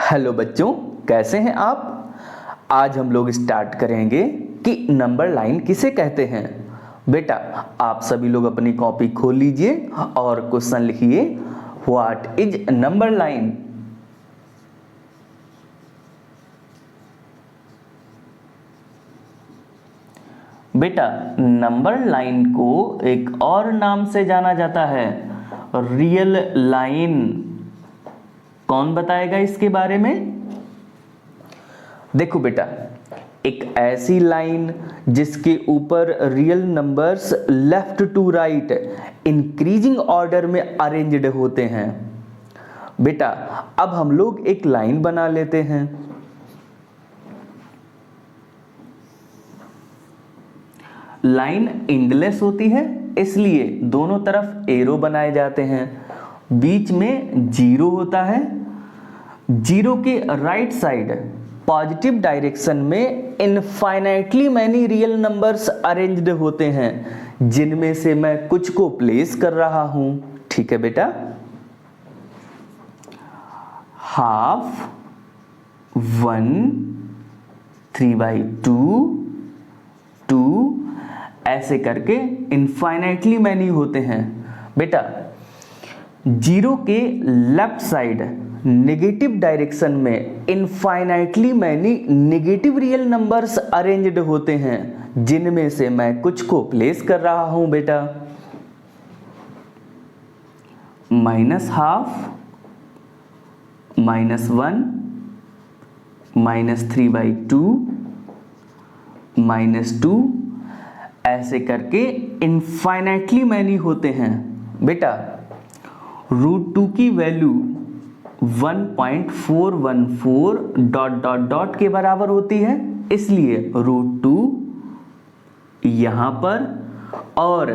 Hello बच्चों, कैसे हैं आप। आज हम लोग स्टार्ट करेंगे कि नंबर लाइन किसे कहते हैं। बेटा, आप सभी लोग अपनी कॉपी खोल लीजिए और क्वेश्चन लिखिए, व्हाट इज नंबर लाइन। बेटा, नंबर लाइन को एक और नाम से जाना जाता है, रियल लाइन। कौन बताएगा इसके बारे में। देखो बेटा, एक ऐसी लाइन जिसके ऊपर real numbers left to right increasing order में अरेंज्ड होते हैं। बेटा, अब हम लोग एक लाइन बना लेते हैं। लाइन एंडलेस होती है, इसलिए दोनों तरफ एरो बनाए जाते हैं। बीच में जीरो होता है। जीरो के राइट साइड पॉजिटिव डायरेक्शन में infinitely many real numbers arranged होते हैं, जिनमें से मैं कुछ को प्लेस कर रहा हूं। ठीक है बेटा। हाफ, 1, 3/2, 2, ऐसे करके इनफाइनाइटली मैनी होते हैं। बेटा, जीरो के लेफ्ट साइड नेगेटिव डायरेक्शन में infinitely many negative real numbers arranged होते हैं, जिनमें से मैं कुछ को प्लेस कर रहा हूं। बेटा, -12, -1, -3/2, -2, ऐसे करके इनफाइनाइटली मैनी होते हैं। बेटा, √2 की वैल्यू 1.414 डॉट डॉट डॉट के बराबर होती है, इसलिए √2 यहां पर और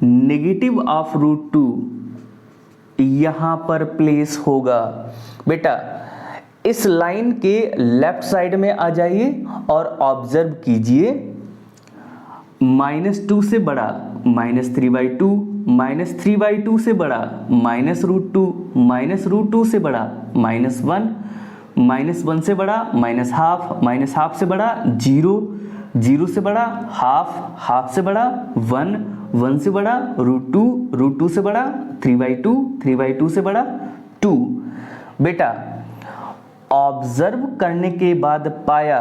नेगेटिव ऑफ √2 यहां पर प्लेस होगा। बेटा, इस लाइन के लेफ्ट साइड में आ जाइए और ऑब्जर्व कीजिए, -2 से बड़ा -3/2, -3/2 से बड़ा -√2, -√2 से बड़ा -1, -1 से बड़ा -12, -12 से बड़ा 0, 0 से बड़ा हाफ, हाफ से बड़ा 1, 1 से बड़ा √2, √2 से बड़ा 3/2, 3/2 से बड़ा 2। बेटा, ऑब्जर्व करने के बाद पाया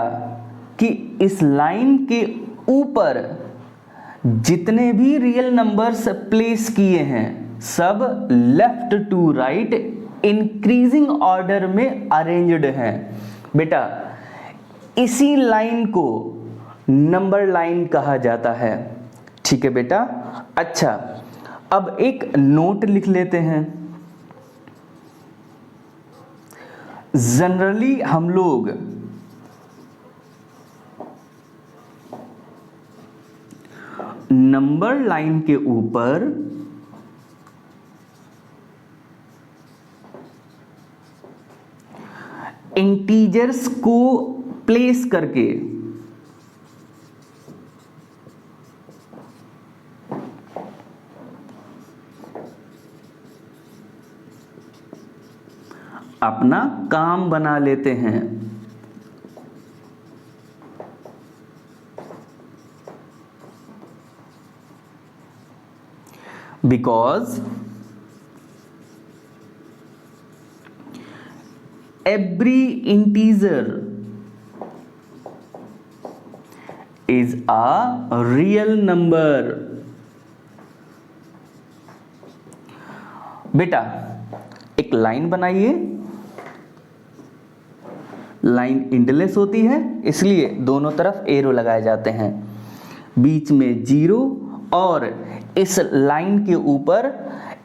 कि इस लाइन के ऊपर जितने भी रियल नंबर्स प्लेस किए हैं सब left to right increasing order में अरेंज्ड हैं। बेटा, इसी लाइन को नंबर लाइन कहा जाता है। ठीक है बेटा। अच्छा, अब एक नोट लिख लेते हैं। जनरली हम लोग नंबर लाइन के ऊपर इंटीजर्स को प्लेस करके अपना काम बना लेते हैं। Because every integer is a real number। बेटा, एक लाइन बनाइए। लाइन एंडलेस होती है, इसलिए दोनों तरफ एरो लगाए जाते हैं। बीच में जीरो और इस लाइन के ऊपर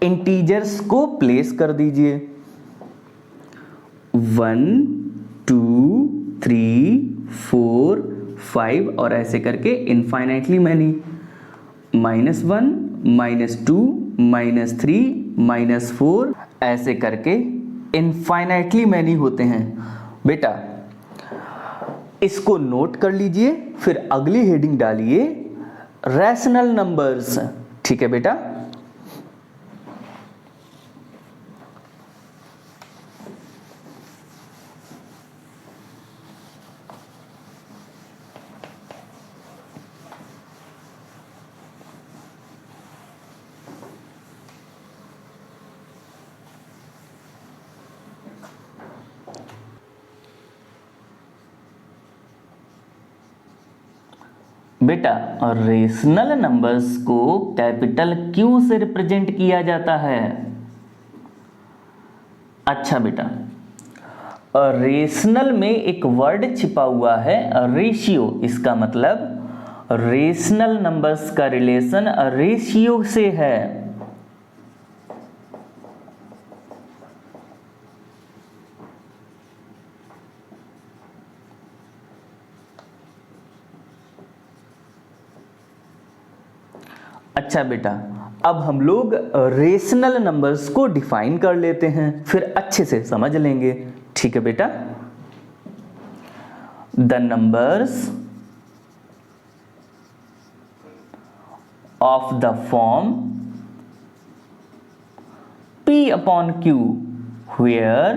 इंटीजर्स को प्लेस कर दीजिए। 1, 2, 3, 4, 5 और ऐसे करके इनफाइनाइटली मैनी -1, -2, -3, -4 ऐसे करके इनफाइनाइटली मैनी होते हैं। बेटा, इसको नोट कर लीजिए, फिर अगली हेडिंग डालिए, रैशनल नंबर्स। ठीक है बेटा। बेटा और रेशनल नंबर्स को कैपिटल क्यू से रिप्रेजेंट किया जाता है। अच्छा बेटा, और रेशनल में एक वर्ड छिपा हुआ है रेशियो। इसका मतलब रेशनल नंबर्स का रिलेशन रेशियो से है। अच्छा बेटा, अब हम लोग रेशनल नंबर्स को डिफाइन कर लेते हैं, फिर अच्छे से समझ लेंगे। ठीक है बेटा, the numbers of the form P upon Q where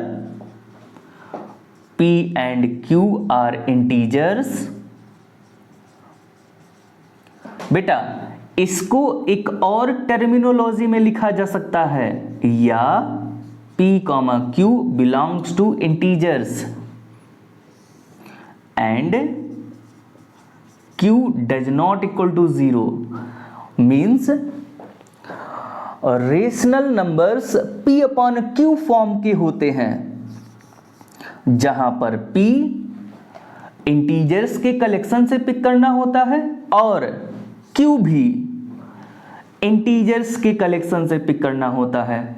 P and Q are integers। बेटा इसको एक और टर्मिनोलॉजी में लिखा जा सकता है, या P, Q belongs to integers and Q does not equal to 0 means rational numbers P upon Q form के होते हैं, जहां पर P इंटीजर्स के कलेक्शन से पिक करना होता है और Q भी इंटीजर्स के कलेक्शन से पिक करना होता है।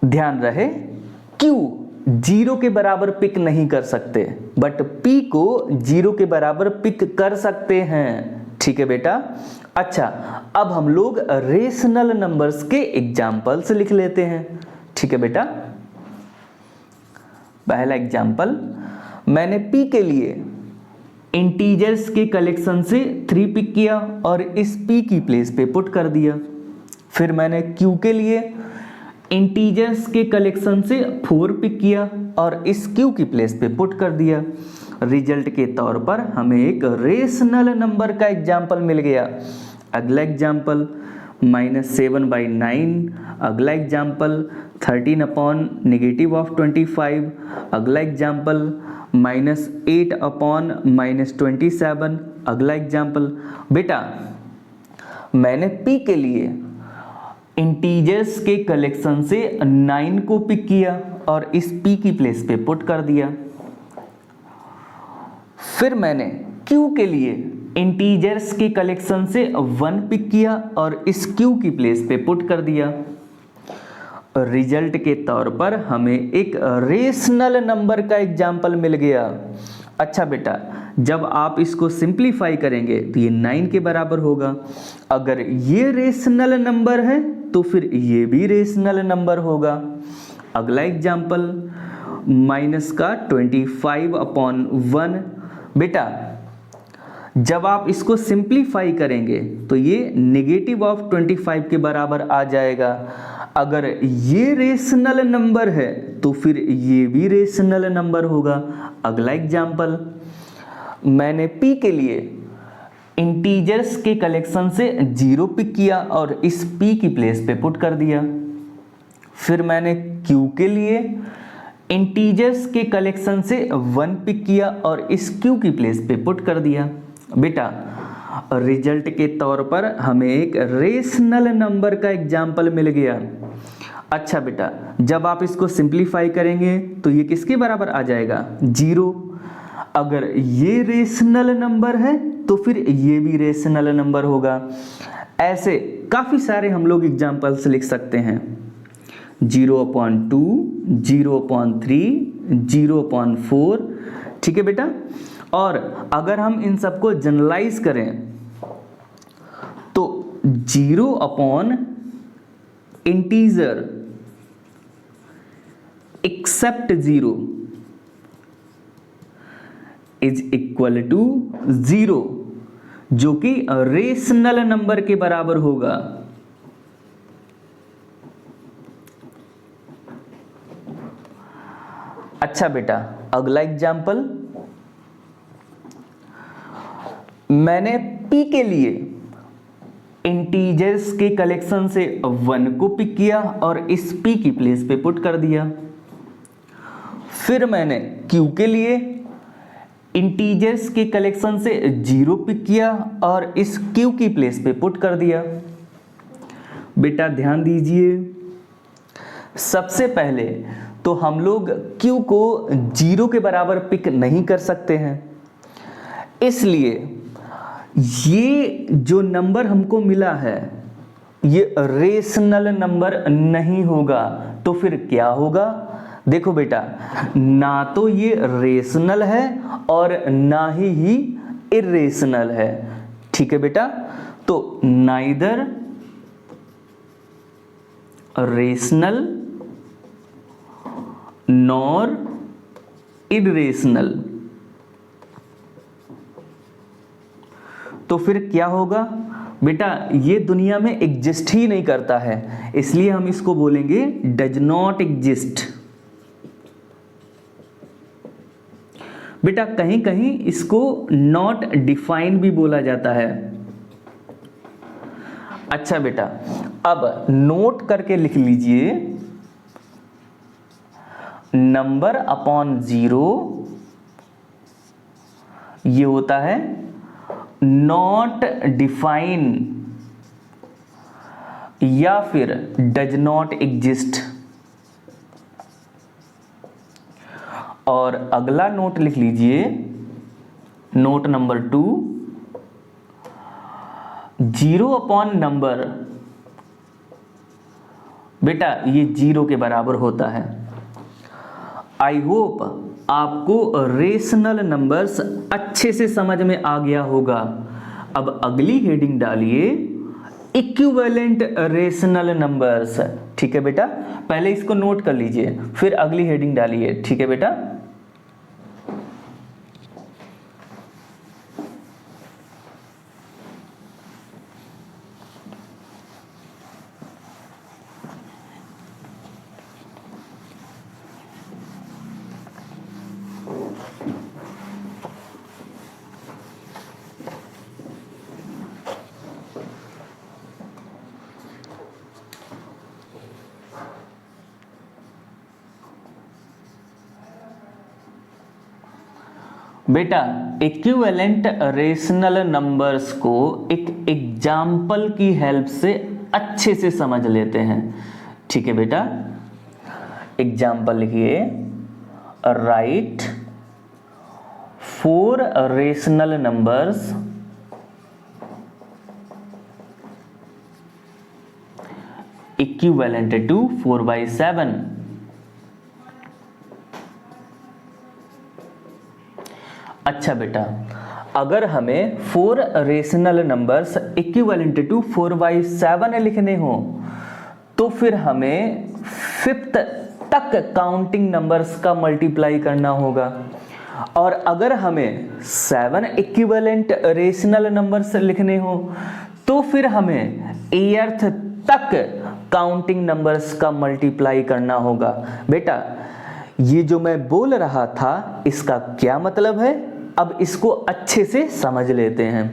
ध्यान रहे, Q 0 के बराबर पिक नहीं कर सकते, बट P को 0 के बराबर पिक कर सकते हैं। ठीक है बेटा। अच्छा, अब हम लोग रेशनल नंबर्स के एग्जाम्पल्स लिख लेते हैं। ठीक है बेटा, पहला एग्जाम्पल, मैंने P के लिए इंटीजर्स के कलेक्शन से 3 पिक किया और इस P की प्लेस पे पुट कर दिया। फिर मैंने Q के लिए इंटीजर्स के कलेक्शन से 4 पिक किया और इस Q की प्लेस पे पुट कर दिया। रिजल्ट के तौर पर हमें एक रेशनल नंबर का एग्जाम्पल मिल गया। अगला एग्जाम्पल -7/9। अगला एग्जाम्पल 13/-25। अगला एग्जाम्पल -8/-27। अगला एग्जाम्पल, बेटा मैंने P के लिए इंटीजर्स के कलेक्शन से 9 को पिक किया और इस P की प्लेस पे पुट कर दिया। फिर मैंने Q के लिए इंटीजर्स के कलेक्शन से 1 पिक किया और इस Q की प्लेस पे पुट कर दिया। रिजल्ट के तौर पर हमें एक रेशनल नंबर का एग्जाम्पल मिल गया। अच्छा बेटा, जब आप इसको सिंप्लीफाई करेंगे तो ये 9 के बराबर होगा। अगर ये रेशनल नंबर है तो फिर ये भी रेशनल नंबर होगा। अगला एग्जाम्पल -25/1। बेटा जब आप इसको सिंप्लीफाई करेंगे तो ये -25 के बराबर आ जाएगा। अगर ये रेशनल नंबर है तो फिर ये भी रेशनल नंबर होगा। अगला एग्जाम्पल, मैंने P के लिए इंटीजर्स के कलेक्शन से 0 पिक किया और इस P की प्लेस पे पुट कर दिया। फिर मैंने Q के लिए इंटीजर्स के कलेक्शन से 1 पिक किया और इस Q की प्लेस पे पुट कर दिया। बेटा रिजल्ट के तौर पर हमें एक रेशनल नंबर का एग्जाम्पल मिल गया। अच्छा बेटा, जब आप इसको सिंप्लीफाई करेंगे तो ये किसके बराबर आ जाएगा? 0। अगर ये रेशनल नंबर है तो फिर ये भी रेशनल नंबर होगा। ऐसे काफ़ी सारे हम लोग एग्जाम्पल्स लिख सकते हैं। 0/2, 0/3, 0/4। ठीक है बेटा। और अगर हम इन सबको जनरलाइज करें तो 0 integer except 0 is equal to 0, जो कि रेशनल नंबर के बराबर होगा। अच्छा बेटा, अगला एग्जाम्पल, मैंने P के लिए इंटीजर्स के कलेक्शन से 1 को पिक किया और इस P की प्लेस पे पुट कर दिया। फिर मैंने Q के लिए इंटीजर्स के कलेक्शन से 0 पिक किया और इस क्यू की प्लेस पे पुट कर दिया। बेटा ध्यान दीजिए, सबसे पहले तो हम लोग क्यू को 0 के बराबर पिक नहीं कर सकते हैं, इसलिए ये जो नंबर हमको मिला है ये रेशनल नंबर नहीं होगा। तो फिर क्या होगा? देखो बेटा, ना तो ये रेशनल है और ना ही इर्रेशनल है। ठीक है बेटा, तो नाइदर रेशनल नॉर इर्रेशनल। तो फिर क्या होगा बेटा? ये दुनिया में एग्जिस्ट ही नहीं करता है, इसलिए हम इसको बोलेंगे डज नॉट एग्जिस्ट। बेटा कहीं कहीं इसको नॉट डिफाइन भी बोला जाता है। अच्छा बेटा, अब नोट करके लिख लीजिए, नंबर अपॉन 0 ये होता है नॉट डिफाइन या फिर डज नॉट एग्जिस्ट। और अगला नोट लिख लीजिए, नोट नंबर 2, 0 अपॉन नंबर बेटा ये 0 के बराबर होता है। आई होप आपको रेशनल नंबर्स अच्छे से समझ में आ गया होगा। अब अगली हेडिंग डालिए, इक्विवेलेंट रेशनल नंबर्स। ठीक है बेटा, पहले इसको नोट कर लीजिए, फिर अगली हेडिंग डालिए। ठीक है बेटा, बेटा इक्विवेलेंट रेशनल नंबर्स को एक एग्जाम्पल की हेल्प से अच्छे से समझ लेते हैं। ठीक है बेटा, एग्जाम्पल लिखिए, write 4 rational numbers equivalent to 4/7। अच्छा बेटा, अगर हमें 4 रेशनल नंबर्स इक्विवेलेंट टू 4/7 लिखने हो तो फिर हमें 5th तक काउंटिंग नंबर्स का मल्टीप्लाई करना होगा। और अगर हमें 7 इक्विवेलेंट रेशनल नंबर्स लिखने हो तो फिर हमें 8th तक काउंटिंग नंबर्स का मल्टीप्लाई करना होगा। बेटा ये जो मैं बोल रहा था इसका क्या मतलब है, अब इसको अच्छे से समझ लेते हैं।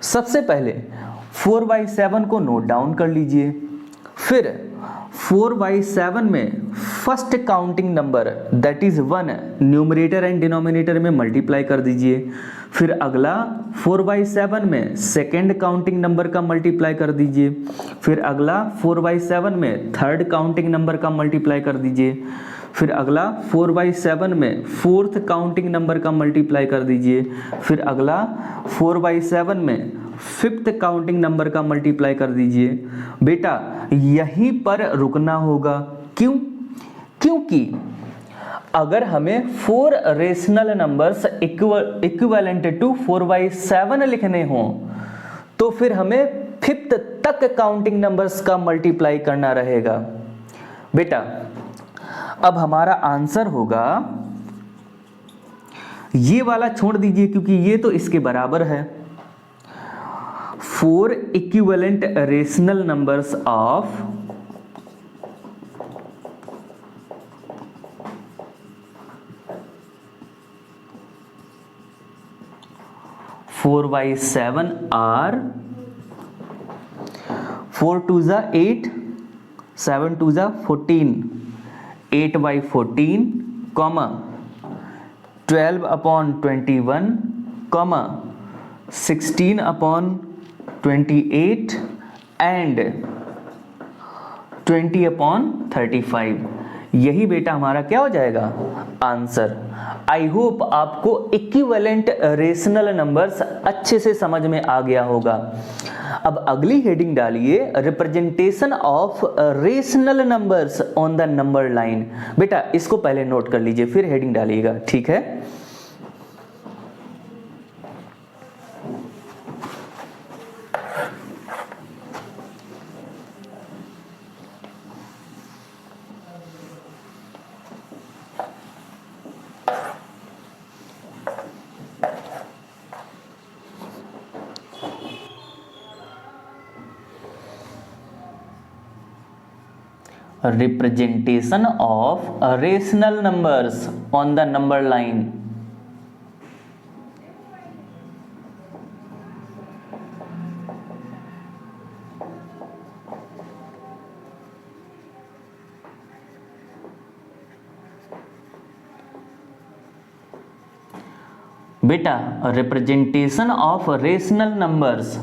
सबसे पहले 4/7 को नोट डाउन कर लीजिए, फिर 4/7 में first counting number that is 1 numerator and denominator में मल्टीप्लाई कर दीजिए। फिर अगला 4/7 में सेकेंड काउंटिंग नंबर का मल्टीप्लाई कर दीजिए। फिर अगला 4/7 में थर्ड काउंटिंग नंबर का मल्टीप्लाई कर दीजिए। फिर अगला 4/7 में फोर्थ काउंटिंग नंबर का मल्टीप्लाई कर दीजिए। फिर अगला 4/7 में फिफ्थ काउंटिंग नंबर का मल्टीप्लाई कर दीजिए। बेटा यहीं पर रुकना होगा, क्यों? क्योंकि अगर हमें 4 रेशनल नंबर्स इक्विवेलेंट टू 4/7 लिखने हो तो फिर हमें 5th तक काउंटिंग नंबर्स का मल्टीप्लाई करना रहेगा। बेटा अब हमारा आंसर होगा, ये वाला छोड़ दीजिए क्योंकि ये तो इसके बराबर है, 4 equivalent rational numbers of 4/7 are 4 2 जा 8, 7 2 जा 14, 8/14, 12/21, 16/28 एंड 20/35। यही बेटा हमारा क्या हो जाएगा आंसर। आई होप आपको इक्विवेलेंट रेशनल नंबर्स अच्छे से समझ में आ गया होगा। अब अगली हेडिंग डालिए, representation of rational numbers on the number line. बेटा इसको पहले नोट कर लीजिए फिर हेडिंग डालिएगा, ठीक है। Representation of rational numbers on the number line। बेटा representation of rational numbers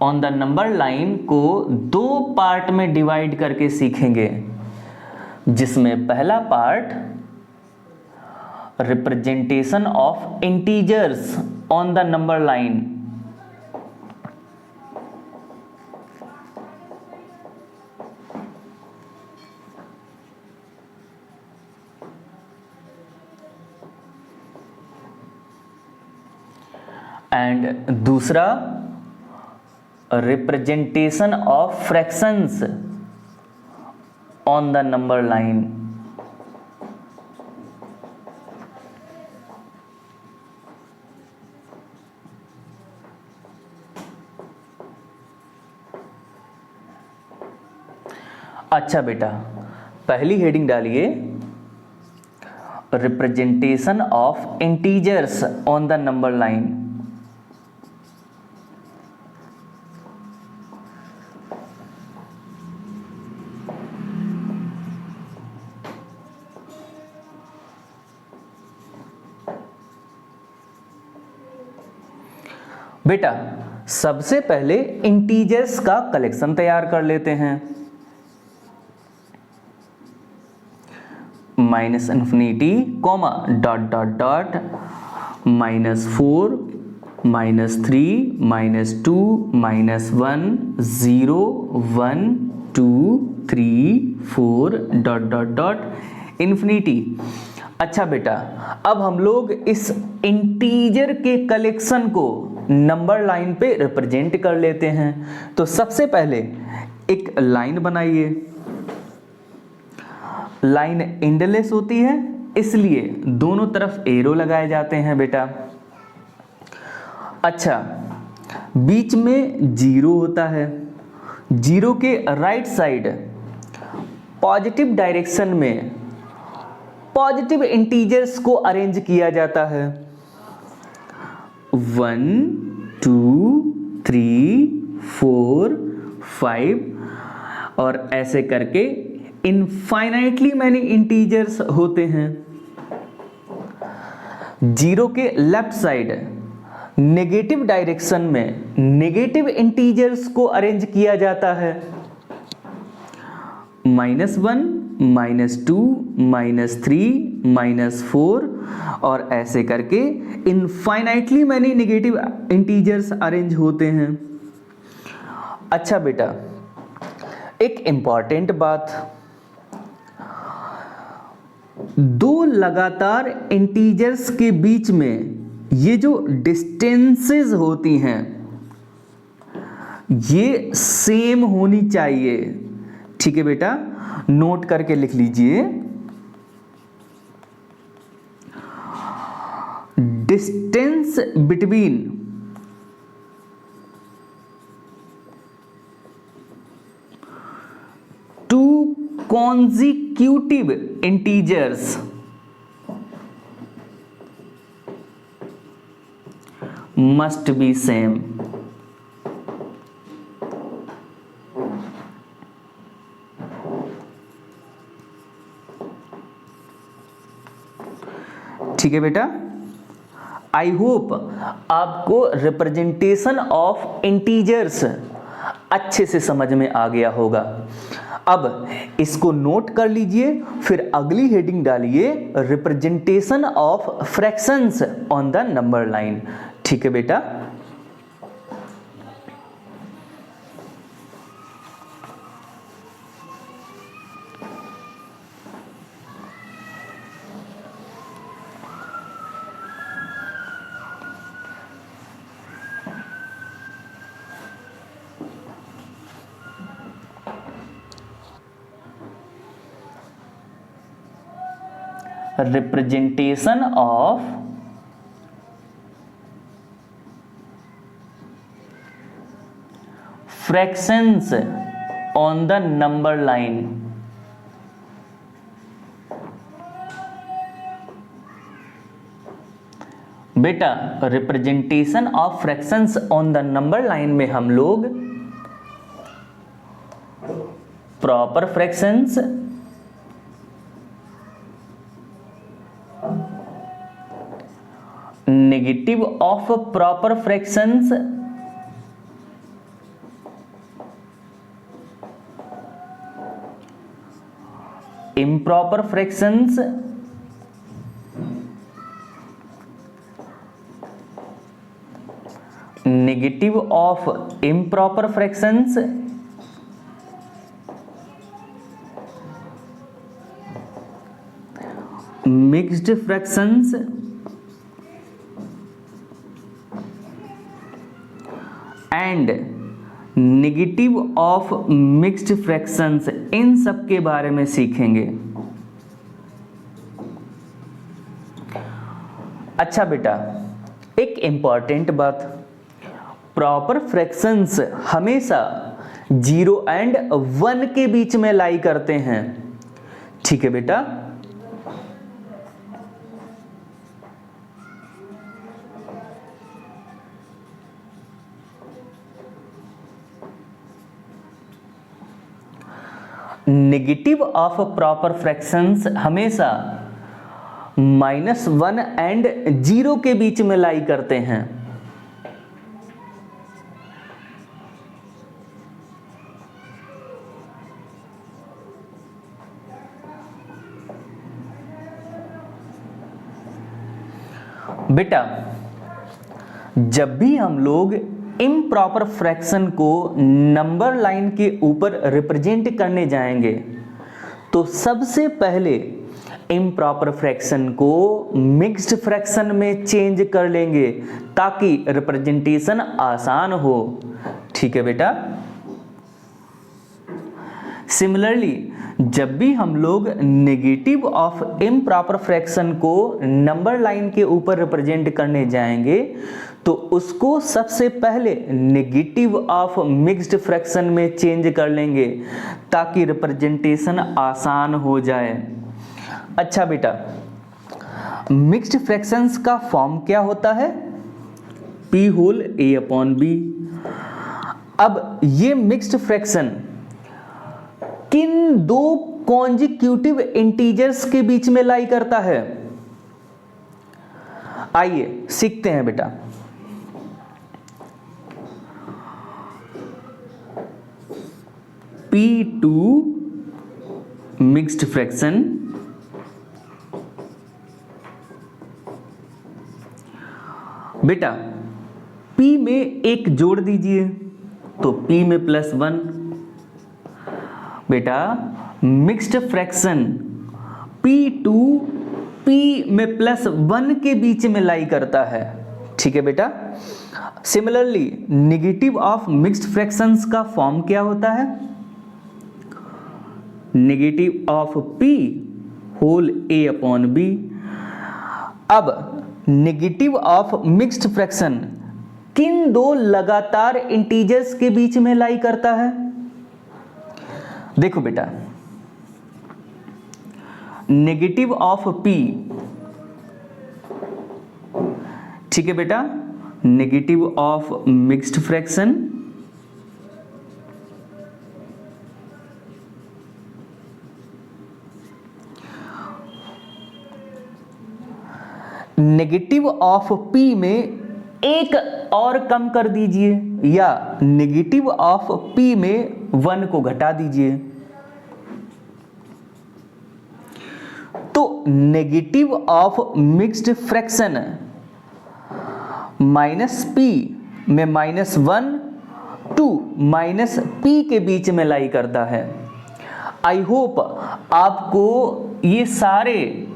on the number line को दो पार्ट में डिवाइड करके सीखेंगे, जिसमें पहला part representation of integers on the number line, and दूसरा representation of fractions on the number line. अच्छा बेटा पहली हेडिंग डालिए, representation of integers on the number line. बेटा सबसे पहले इंटीजर्स का कलेक्शन तैयार कर लेते हैं। -∞, डॉट -4, -3, -2, -1, 0, 1, 2, 3, 4 ∞। अच्छा बेटा अब हम लोग इस इंटीजर के कलेक्शन को नंबर लाइन पे रिप्रेजेंट कर लेते हैं। तो सबसे पहले एक लाइन बनाइए। लाइन एंडलेस होती है इसलिए दोनों तरफ एरो लगाए जाते हैं बेटा। अच्छा बीच में 0 होता है, 0 के राइट साइड पॉजिटिव डायरेक्शन में पॉजिटिव इंटीजर्स को अरेंज किया जाता है। 1, 2, 3, 4, 5 और ऐसे करके इनफाइनाइटली मैनी इंटीजर्स होते हैं। 0 के लेफ्ट साइड नेगेटिव डायरेक्शन में नेगेटिव इंटीजर्स को अरेंज किया जाता है। -1, -2, -3, -4 और ऐसे करके infinitely many negative integers arrange होते हैं। अच्छा बेटा एक इंपॉर्टेंट बात, दो लगातार इंटीजर्स के बीच में ये जो डिस्टेंसेस होती हैं ये सेम होनी चाहिए। ठीक है बेटा नोट करके लिख लीजिए, distance between two consecutive integers must be same। ठीक है बेटा आई होप आपको रिप्रेजेंटेशन ऑफ इंटीजर्स अच्छे से समझ में आ गया होगा। अब इसको नोट कर लीजिए, फिर अगली हेडिंग डालिए representation of fractions on the number line. ठीक है बेटा। Representation of fractions on the number line. बेटा representation of fractions on the number line में हम लोग proper fractions, negative of proper fractions, improper fractions, negative of improper fractions, mixed fractions and negative of mixed fractions, इन सब के बारे में सीखेंगे। अच्छा बेटा, एक इंपॉर्टेंट बात, प्रॉपर फ्रैक्शंस हमेशा 0 एंड 1 के बीच में लाई करते हैं। ठीक है बेटा। नेगेटिव ऑफ प्रॉपर फ्रैक्शंस हमेशा -1 एंड 0 के बीच में लाई करते हैं। बेटा जब भी हम लोग इम्प्रॉपर फ्रैक्शन को नंबर लाइन के ऊपर रिप्रेजेंट करने जाएंगे तो सबसे पहले इम्प्रॉपर फ्रैक्शन को मिक्स्ड फ्रैक्शन में चेंज कर लेंगे ताकि रिप्रेजेंटेशन आसान हो। ठीक है बेटा। सिमिलरली जब भी हम लोग नेगेटिव ऑफ इम्प्रॉपर फ्रैक्शन को नंबर लाइन के ऊपर रिप्रेजेंट करने जाएंगे तो उसको सबसे पहले नेगेटिव ऑफ मिक्स्ड फ्रैक्शन में चेंज कर लेंगे ताकि रिप्रेजेंटेशन आसान हो जाए। अच्छा बेटा, मिक्स्ड फ्रैक्शंस का फॉर्म क्या होता है? P whole A/B। अब ये मिक्स्ड फ्रैक्शन किन दो कॉन्जिक्यूटिव इंटीजर्स के बीच में लाई करता है? आइए सीखते हैं बेटा। P2 मिक्स्ड फ्रैक्शन बेटा P में एक जोड़ दीजिए तो P में +1। बेटा मिक्स्ड फ्रैक्शन P2 P में +1 के बीच में लाई करता है। ठीक है बेटा। Similarly negative of mixed fractions का फॉर्म क्या होता है? Negative of P whole A/B। अब नेगेटिव ऑफ मिक्स्ड फ्रैक्शन किन दो लगातार इंटीजर्स के बीच में लाई करता है? देखो बेटा, नेगेटिव ऑफ P, ठीक है बेटा, negative of mixed fraction negative of p में एक और कम कर दीजिए या नेगेटिव ऑफ p में 1 को घटा दीजिए। तो negative of mixed fraction minus p में -1 टू -p के बीच में लाई करता है। आई होप आपको ये सारे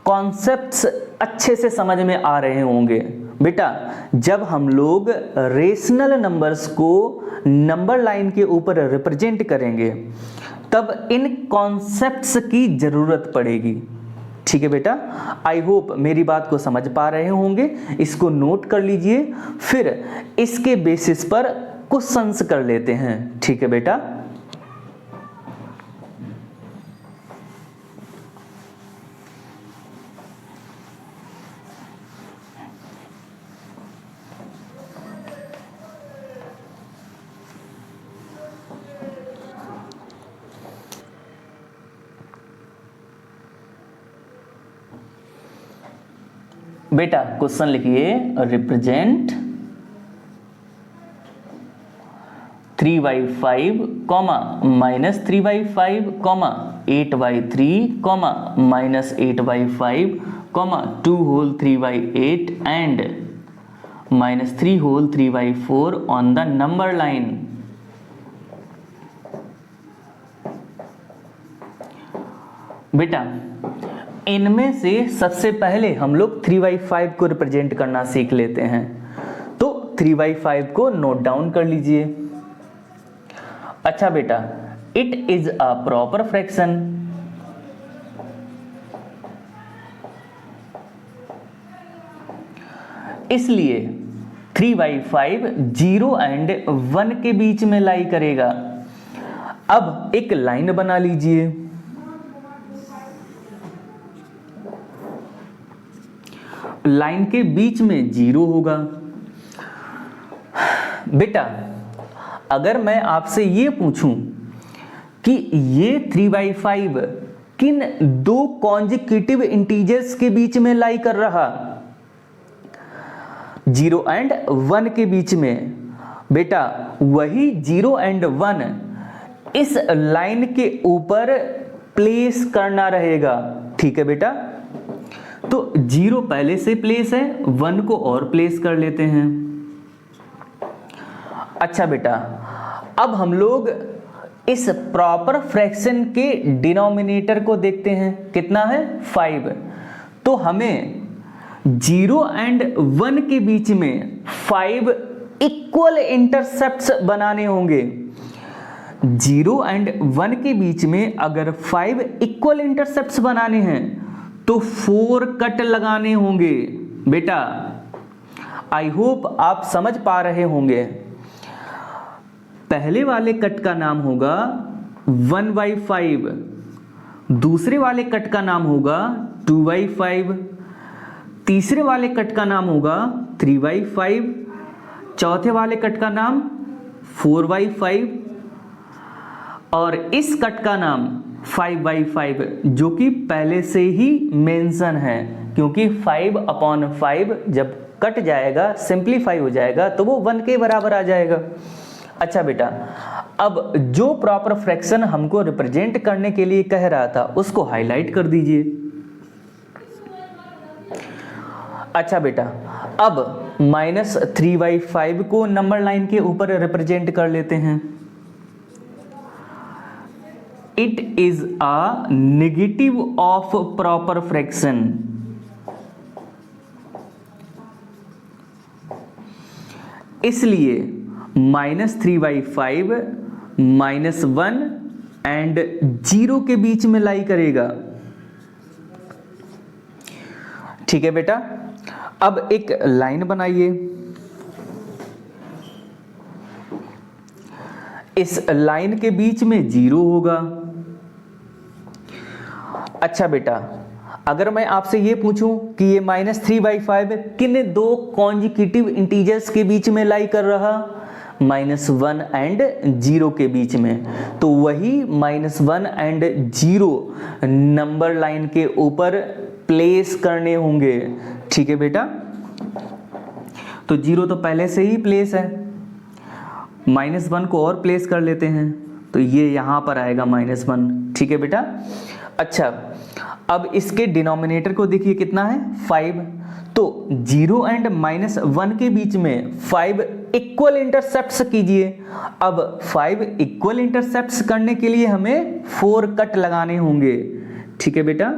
कॉन्सेप्ट्स अच्छे से समझ में आ रहे होंगे। बेटा जब हम लोग रेशनल नंबर्स को नंबर लाइन के ऊपर रिप्रेजेंट करेंगे तब इन कॉन्सेप्ट्स की जरूरत पड़ेगी। ठीक है बेटा, आई होप मेरी बात को समझ पा रहे होंगे। इसको नोट कर लीजिए, फिर इसके बेसिस पर क्वेश्चंस कर लेते हैं। ठीक है बेटा, बेटा क्वेश्चन लिखिए, represent 3/5 -3/5 8/3 -8/5 2 whole 3/8 and -3 whole 3/4 on the number line। बेटा इनमें से सबसे पहले हम लोग 3/5 को रिप्रेजेंट करना सीख लेते हैं। तो 3/5 को नोट डाउन कर लीजिए। अच्छा बेटा, it is a proper fraction. इसलिए 3/5 0 एंड 1 के बीच में लाई करेगा। अब एक लाइन बना लीजिए। लाइन के बीच में 0 होगा। बेटा अगर मैं आपसे ये पूछूं कि ये 3/5 किन दो कॉन्जिक्यूटिव इंटीजर्स के बीच में लाई कर रहा, 0 एंड 1 के बीच में, बेटा वही 0 एंड 1 इस लाइन के ऊपर प्लेस करना रहेगा। ठीक है बेटा, तो 0 पहले से प्लेस है, 1 को और प्लेस कर लेते हैं। अच्छा बेटा, अब हम लोग इस प्रॉपर फ्रैक्शन के डिनोमिनेटर को देखते हैं। कितना है? 5। तो हमें 0 एंड 1 के बीच में 5 इक्वल इंटरसेप्ट्स बनाने होंगे। 0 एंड 1 के बीच में अगर 5 इक्वल इंटरसेप्ट्स बनाने हैं तो 4 कट लगाने होंगे। बेटा आई होप आप समझ पा रहे होंगे। पहले वाले कट का नाम होगा 1/5, दूसरे वाले कट का नाम होगा 2/5, तीसरे वाले कट का नाम होगा 3/5, चौथे वाले कट का नाम 4/5 और इस कट का नाम 5/5, जो कि पहले से ही मेंशन है, क्योंकि 5/5 जब कट जाएगा, सिंप्लीफाई हो जाएगा, तो वो 1 के बराबर आ जाएगा। अच्छा बेटा, अब जो प्रॉपर फ्रैक्शन हमको रिप्रेजेंट करने के लिए कह रहा था उसको हाईलाइट कर दीजिए। अच्छा बेटा, अब -3/5 को नंबर लाइन के ऊपर रिप्रेजेंट कर लेते हैं। It is a negative of proper fraction. इसलिए -3/5 -1 एंड 0 के बीच में लाई करेगा। ठीक है बेटा, अब एक लाइन बनाइए। इस लाइन के बीच में 0 होगा। अच्छा बेटा, अगर मैं आपसे ये पूछूं कि ये -3/5 किन दो कॉन्जिक्यूटिव इंटीजर्स के बीच में लाई कर रहा, -1 एंड 0 के बीच में, तो वही -1 एंड 0 नंबर लाइन के ऊपर प्लेस करने होंगे। ठीक है बेटा, तो 0 तो पहले से ही प्लेस है, -1 को और प्लेस कर लेते हैं, तो ये यहाँ पर आएगा -1। ठीक है बेटा। अच्छा, अब इसके डिनोमिनेटर को देखिए कितना है 5, तो 0 एंड -1 के बीच में 5 इक्वल इंटरसेप्ट्स कीजिए। अब 5 इक्वल इंटरसेप्ट्स करने के लिए हमें 4 कट लगाने होंगे। ठीक है बेटा,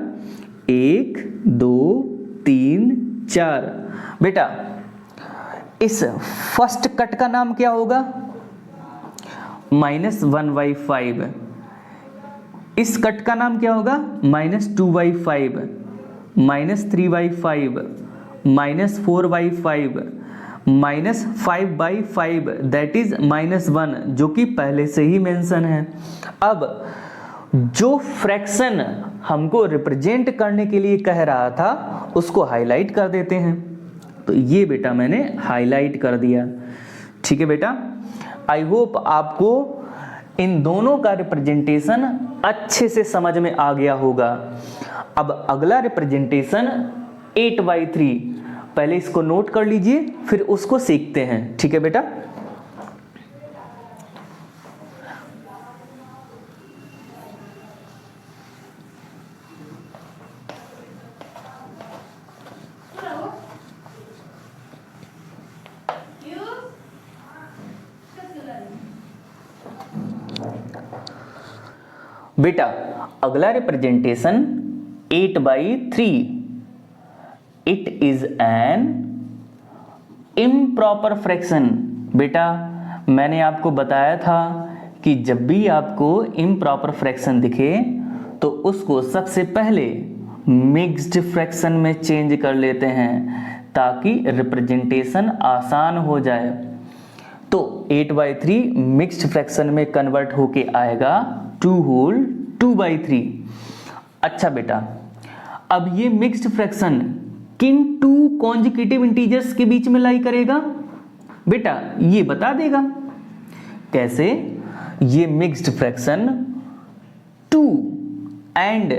1 2 3 4। बेटा इस फर्स्ट कट का नाम क्या होगा? -1/5। इस कट का नाम क्या होगा? -2/5, -3/5, -4/5, -5/5, दैट इज -1, जो कि पहले से ही मेंशन है। अब जो फ्रैक्शन हमको रिप्रेजेंट करने के लिए कह रहा था उसको हाईलाइट कर देते हैं। तो ये बेटा मैंने हाईलाइट कर दिया। ठीक है बेटा, आई होप आपको इन दोनों का रिप्रेजेंटेशन अच्छे से समझ में आ गया होगा। अब अगला रिप्रेजेंटेशन 8/3, पहले इसको नोट कर लीजिए फिर उसको सीखते हैं। ठीक है बेटा, बेटा अगला representation 8/3, it is an improper fraction. बेटा मैंने आपको बताया था कि जब भी आपको इम्प्रॉपर फ्रैक्शन दिखे तो उसको सबसे पहले मिक्स्ड फ्रैक्शन में चेंज कर लेते हैं ताकि रिप्रेजेंटेशन आसान हो जाए। तो 8/3 मिक्स्ड फ्रैक्शन में कन्वर्ट होके आएगा 2 होल 2/3। अच्छा बेटा, अब ये मिक्स्ड फ्रैक्शन किन 2 कॉन्जिक्यूटिव इंटीजर्स के बीच में लाई करेगा? बेटा ये बता देगा। कैसे? ये मिक्स्ड फ्रैक्शन 2 एंड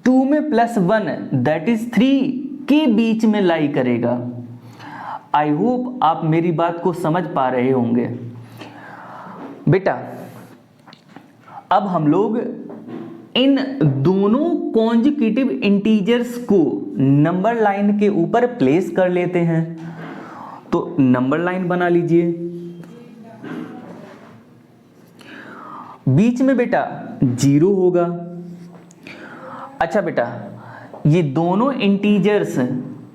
2 में +1 दैट इज 3 के बीच में लाई करेगा। आई होप आप मेरी बात को समझ पा रहे होंगे। बेटा अब हम लोग इन दोनों कॉन्जिक्यूटिव इंटीजर्स को नंबर लाइन के ऊपर प्लेस कर लेते हैं। तो नंबर लाइन बना लीजिए। बीच में बेटा 0 होगा। अच्छा बेटा, ये दोनों इंटीजर्स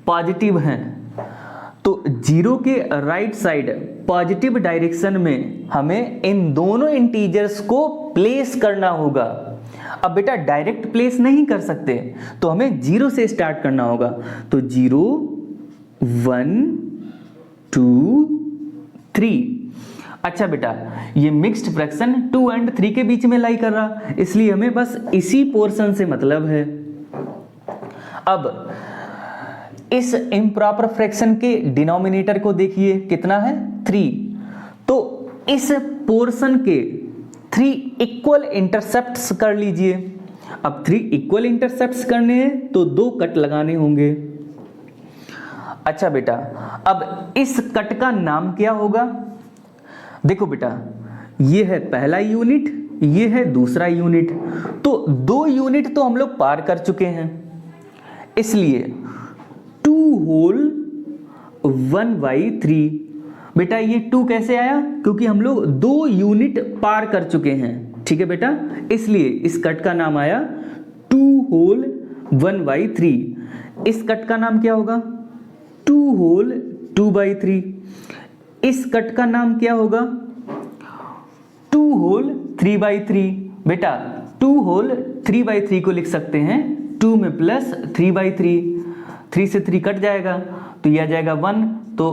पॉजिटिव हैं तो 0 के राइट साइड पॉजिटिव डायरेक्शन में हमें इन दोनों इंटीजर्स को प्लेस करना होगा। अब बेटा डायरेक्ट प्लेस नहीं कर सकते तो हमें 0 से स्टार्ट करना होगा। तो 0 1 2 3। अच्छा बेटा, ये मिक्स्ड फ्रैक्शन 2 एंड 3 के बीच में लाई कर रहा, इसलिए हमें बस इसी पोर्शन से मतलब है। अब इस इम्प्रॉपर फ्रैक्शन के डिनोमिनेटर को देखिए कितना है 3। तो इस पोर्शन के 3 इक्वल इंटरसेप्ट्स कर लीजिए। अब 3 इक्वल इंटरसेप्ट्स करने हैं तो 2 कट लगाने होंगे। अच्छा बेटा, अब इस कट का नाम क्या होगा? देखो बेटा, ये है पहला यूनिट, ये है दूसरा यूनिट, तो 2 यूनिट तो हम लोग पार कर चुके हैं, इसलिए 2 होल 1/3। बेटा ये 2 कैसे आया? क्योंकि हम लोग 2 यूनिट पार कर चुके हैं। ठीक है बेटा, इसलिए इस कट का नाम आया 2 होल 1/3। इस कट का नाम क्या होगा? 2 होल 2/3। इस कट का नाम क्या होगा? 2 होल 3/3। बेटा 2 होल 3/3 को लिख सकते हैं 2 में +3/3। 3 से 3 कट जाएगा तो ये आ जाएगा 1, तो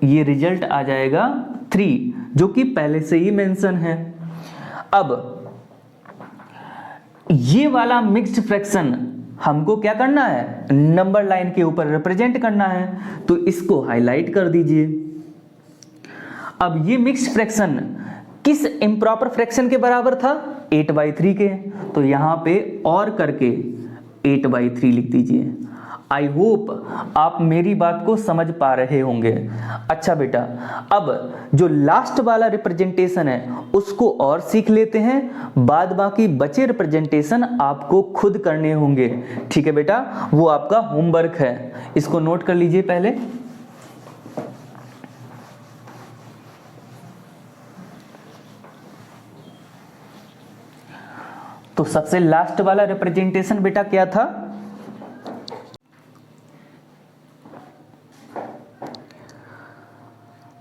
ये रिजल्ट आ जाएगा 3, जो कि पहले से ही मेंशन है। अब ये वाला मिक्स्ड फ्रैक्शन हमको क्या करना है? नंबर लाइन के ऊपर रिप्रेजेंट करना है, तो इसको हाईलाइट कर दीजिए। अब ये मिक्स्ड फ्रैक्शन किस इम्प्रॉपर फ्रैक्शन के बराबर था? 8/3 के। तो यहां पे और करके 8/3 लिख दीजिए। आई होप आप मेरी बात को समझ पा रहे होंगे। अच्छा बेटा, अब जो लास्ट वाला रिप्रेजेंटेशन है उसको और सीख लेते हैं, बाद बाकी बचे रिप्रेजेंटेशन आपको खुद करने होंगे। ठीक है बेटा, वो आपका होमवर्क है, इसको नोट कर लीजिए पहले। तो सबसे लास्ट वाला रिप्रेजेंटेशन बेटा क्या था?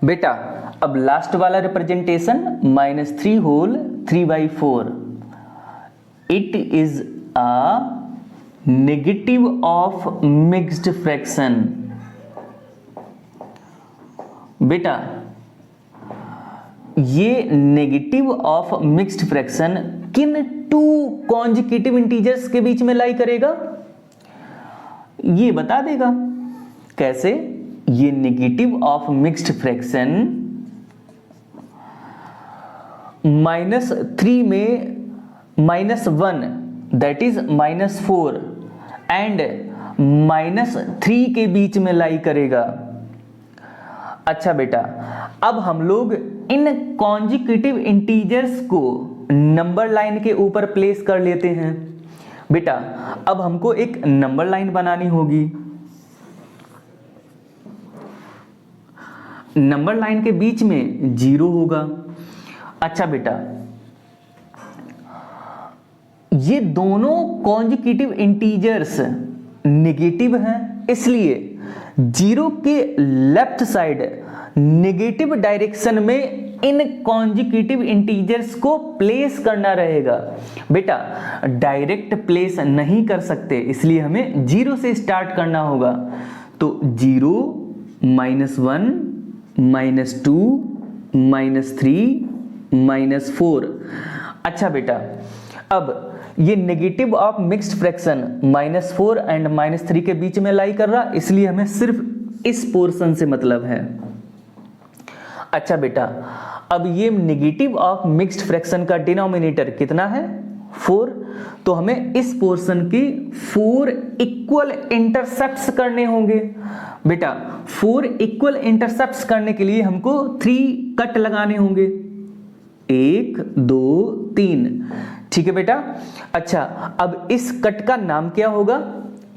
बेटा अब लास्ट वाला representation -3 whole 3/4, it is a negative of mixed fraction. बेटा ये नेगेटिव ऑफ मिक्स्ड फ्रैक्शन किन टू कॉन्जिक्यूटिव इंटीजर्स के बीच में लाई करेगा, ये बता देगा। कैसे? ये नेगेटिव ऑफ मिक्स्ड फ्रैक्शन -3 में -1 दैट इज -4 एंड -3 के बीच में लाई करेगा। अच्छा बेटा, अब हम लोग इन कॉन्जिक्यूटिव इंटीजर्स को नंबर लाइन के ऊपर प्लेस कर लेते हैं। बेटा अब हमको एक नंबर लाइन बनानी होगी। नंबर लाइन के बीच में 0 होगा। अच्छा बेटा, ये दोनों कॉन्जिक्यूटिव इंटीजर्स नेगेटिव हैं, इसलिए 0 के लेफ्ट साइड नेगेटिव डायरेक्शन में इन कॉन्जिक्यूटिव इंटीजर्स को प्लेस करना रहेगा। बेटा डायरेक्ट प्लेस नहीं कर सकते, इसलिए हमें 0 से स्टार्ट करना होगा। तो 0 -1 -2 -3 -4। अच्छा बेटा, अब ये negative of mixed fraction -4 and -3 के बीच में लाई कर रहा, इसलिए हमें सिर्फ इस पोर्शन से मतलब है। अच्छा बेटा, अब ये नेगेटिव ऑफ मिक्स्ड फ्रैक्शन का डिनोमिनेटर कितना है? 4। तो हमें इस पोर्शन की 4 इक्वल इंटरसेप्ट्स करने होंगे। बेटा 4 इक्वल इंटरसेप्ट्स करने के लिए हमको 3 कट लगाने होंगे, 1 2 3। ठीक है बेटा। अच्छा, अब इस कट का नाम क्या होगा?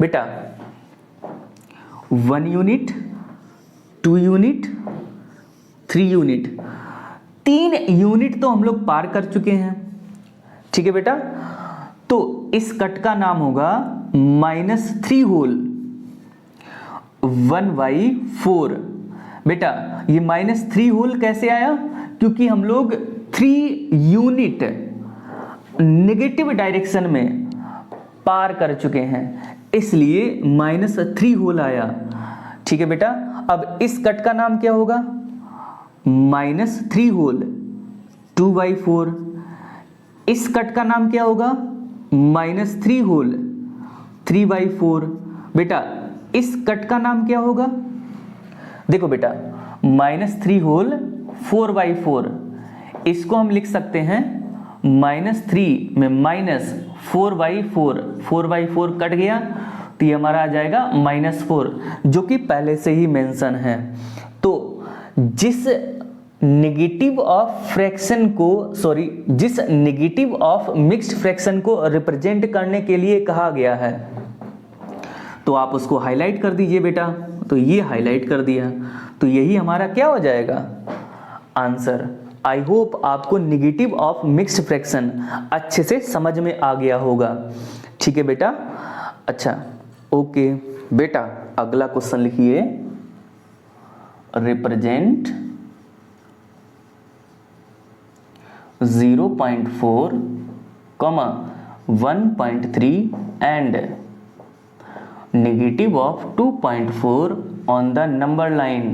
बेटा 1 यूनिट, 2 यूनिट, 3 यूनिट। 3 यूनिट तो हम लोग पार कर चुके हैं। ठीक है बेटा, तो इस कट का नाम होगा -3 होल 1/4। बेटा ये -3 होल कैसे आया? क्योंकि हम लोग 3 यूनिट नेगेटिव डायरेक्शन में पार कर चुके हैं, इसलिए -3 होल आया। ठीक है बेटा, अब इस कट का नाम क्या होगा? -3 होल 2/4। इस कट का नाम क्या होगा? -3 होल 3/4। बेटा इस कट का नाम क्या होगा? देखो बेटा -3 होल 4/4, इसको हम लिख सकते हैं -3 में -4/4, 4/4 कट गया तो ये हमारा आ जाएगा -4, जो कि पहले से ही मेंशन है। तो जिस नेगेटिव ऑफ फ्रैक्शन को जिस नेगेटिव ऑफ मिक्स्ड फ्रैक्शन को रिप्रेजेंट करने के लिए कहा गया है, तो आप उसको हाईलाइट कर दीजिए बेटा। तो ये हाईलाइट कर दिया, तो यही हमारा क्या हो जाएगा? आंसर। आई होप आपको नेगेटिव ऑफ मिक्स्ड फ्रैक्शन अच्छे से समझ में आ गया होगा। ठीक है बेटा। अच्छा ओके बेटा, अगला क्वेश्चन लिखिए। Represent 0.4, 1.3 and negative of 2.4 on the number line।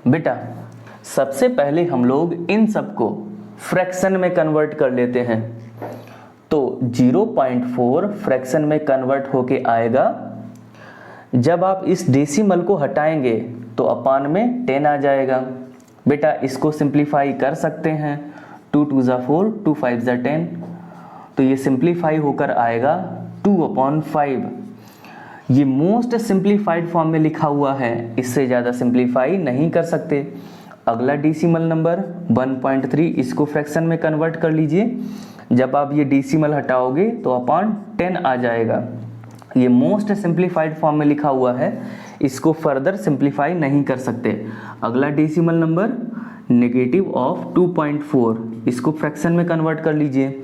बेटा सबसे पहले हम लोग इन सबको फ्रैक्शन में कन्वर्ट कर लेते हैं। तो 0.4 फ्रैक्शन में कन्वर्ट होके आएगा। जब आप इस डेसिमल को हटाएंगे तो अपान में 10 आ जाएगा। बेटा इसको सिंप्लीफाई कर सकते हैं। 2 2 ज़ा 4, 2 5 ज़ा 10, तो ये सिंप्लीफाई होकर आएगा 2/5। ये मोस्ट सिंप्लीफाइड फॉर्म में लिखा हुआ है, इससे ज़्यादा सिंप्लीफाई नहीं कर सकते। अगला डेसिमल नंबर 1.3, इसको फ्रैक्शन में कन्वर्ट कर लीजिए। जब आप ये डेसिमल हटाओगे तो अपॉन 10 आ जाएगा। ये मोस्ट सिंप्लीफाइड फॉर्म में लिखा हुआ है, इसको फर्दर सिंप्लीफाई नहीं कर सकते। अगला डेसिमल नंबर नेगेटिव ऑफ 2.4, इसको फ्रैक्शन में कन्वर्ट कर लीजिए।